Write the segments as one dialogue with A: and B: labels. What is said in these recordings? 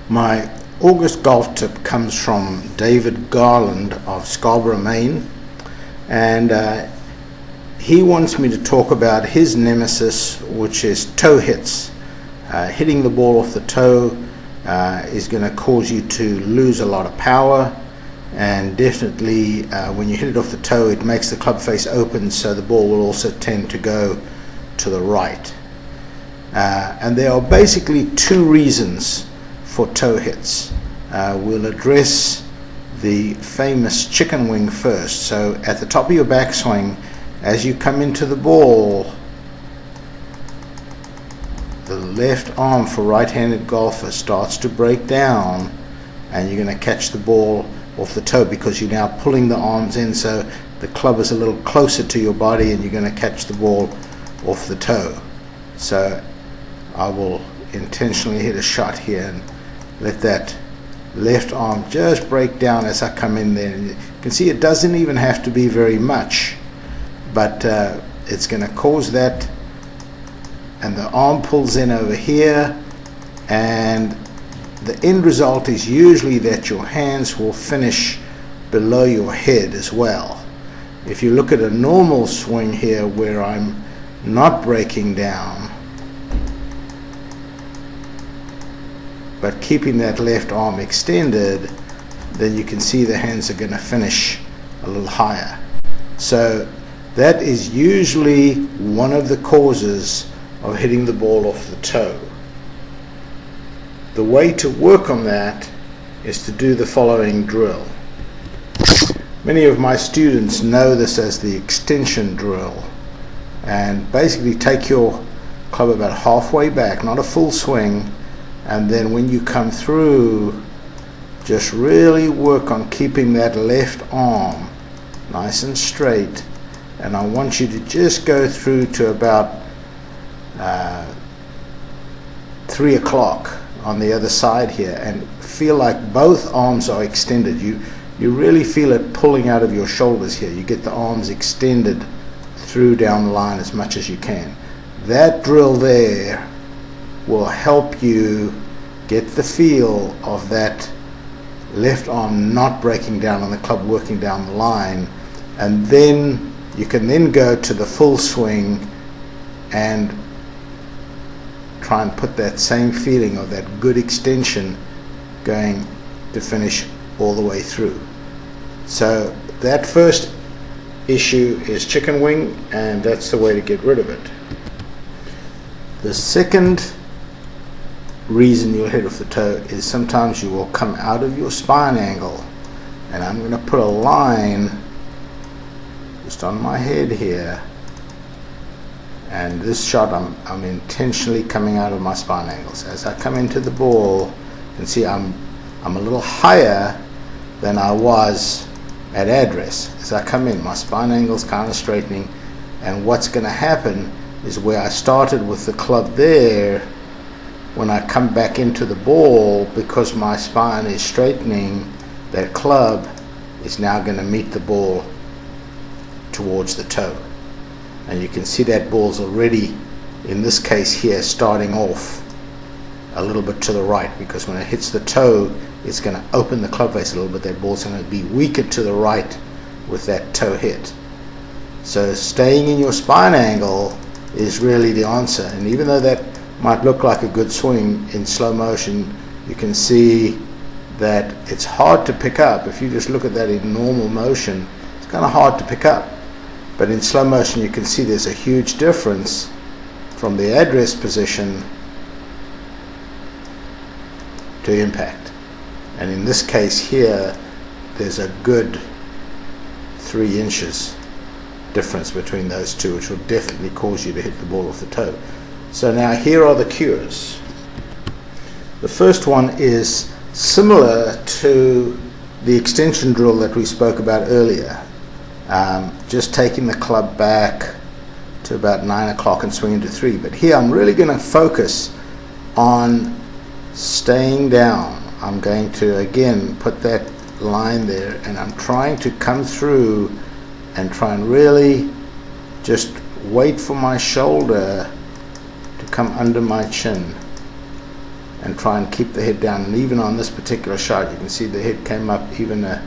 A: My August golf tip comes from David Garland of Scarborough, Maine, and he wants me to talk about his nemesis, which is toe hits. Hitting the ball off the toe is going to cause you to lose a lot of power, and definitely when you hit it off the toe, it makes the club face open, so the ball will also tend to go to the right. And there are basically two reasons for toe hits. We'll address the famous chicken wing first. So at the top of your backswing, as you come into the ball, the left arm for right-handed golfers starts to break down, and you're going to catch the ball off the toe because you're now pulling the arms in, so the club is a little closer to your body and you're going to catch the ball off the toe. So I will intentionally hit a shot here and let that left arm just break down as I come in there. And you can see it doesn't even have to be very much, but it's going to cause that, and the arm pulls in over here, and the end result is usually that your hands will finish below your head as well. If you look at a normal swing here where I'm not breaking down but keeping that left arm extended, then you can see the hands are going to finish a little higher. So that is usually one of the causes of hitting the ball off the toe. The way to work on that is to do the following drill. Many of my students know this as the extension drill, and basically take your club about halfway back, not a full swing, and then when you come through, just really work on keeping that left arm nice and straight, and I want you to just go through to about 3 o'clock on the other side here, and feel like both arms are extended. You really feel it pulling out of your shoulders here. You get the arms extended through down the line as much as you can. That drill there will help you get the feel of that left arm not breaking down on the club, working down the line, and then you can then go to the full swing and try and put that same feeling of that good extension going to finish all the way through. So that first issue is chicken wing, and that's the way to get rid of it. The second reason you'll hit off the toe is sometimes you will come out of your spine angle, and I'm going to put a line just on my head here, and this shot I'm intentionally coming out of my spine angles. As I come into the ball, you can see I'm a little higher than I was at address. As I come in, my spine angle's kind of straightening, and what's going to happen is where I started with the club there, when I come back into the ball, because my spine is straightening, that club is now going to meet the ball towards the toe. And you can see that ball's already, in this case here, starting off a little bit to the right, because when it hits the toe, it's going to open the club face a little bit. That ball's going to be weaker to the right with that toe hit. So staying in your spine angle is really the answer. And even though that might look like a good swing in slow motion, you can see that it's hard to pick up. If you just look at that in normal motion, it's kind of hard to pick up. But in slow motion, you can see there's a huge difference from the address position to impact. And in this case here, there's a good 3 inches difference between those two, which will definitely cause you to hit the ball off the toe. So now here are the cures. The first one is similar to the extension drill that we spoke about earlier. Just taking the club back to about 9 o'clock and swinging to 3. But here I'm really going to focus on staying down. I'm going to again put that line there, and I'm trying to come through and try and really just wait for my shoulder to come under my chin and try and keep the head down. And even on this particular shot, you can see the head came up even a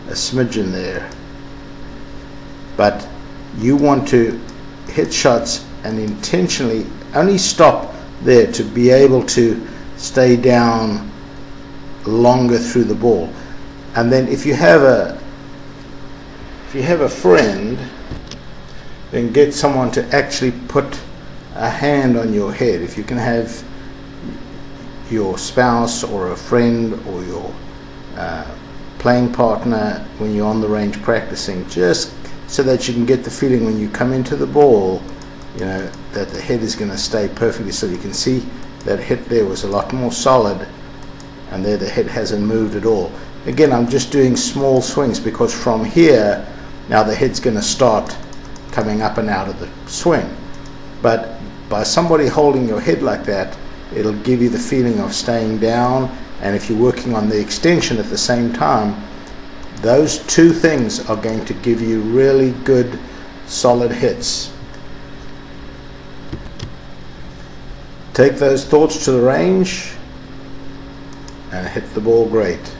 A: smidgen there. But you want to hit shots and intentionally only stop there to be able to stay down longer through the ball. And then if you have a friend, then get someone to actually put a hand on your head. If you can have your spouse or a friend or your playing partner when you're on the range practicing, just so that you can get the feeling when you come into the ball, you know, that the head is going to stay perfectly. So you can see that hit there was a lot more solid, and there the head hasn't moved at all. Again, I'm just doing small swings because from here now the head's going to start coming up and out of the swing. But by somebody holding your head like that, it'll give you the feeling of staying down. And if you're working on the extension at the same time, those two things are going to give you really good solid hits. Take those thoughts to the range and hit the ball great.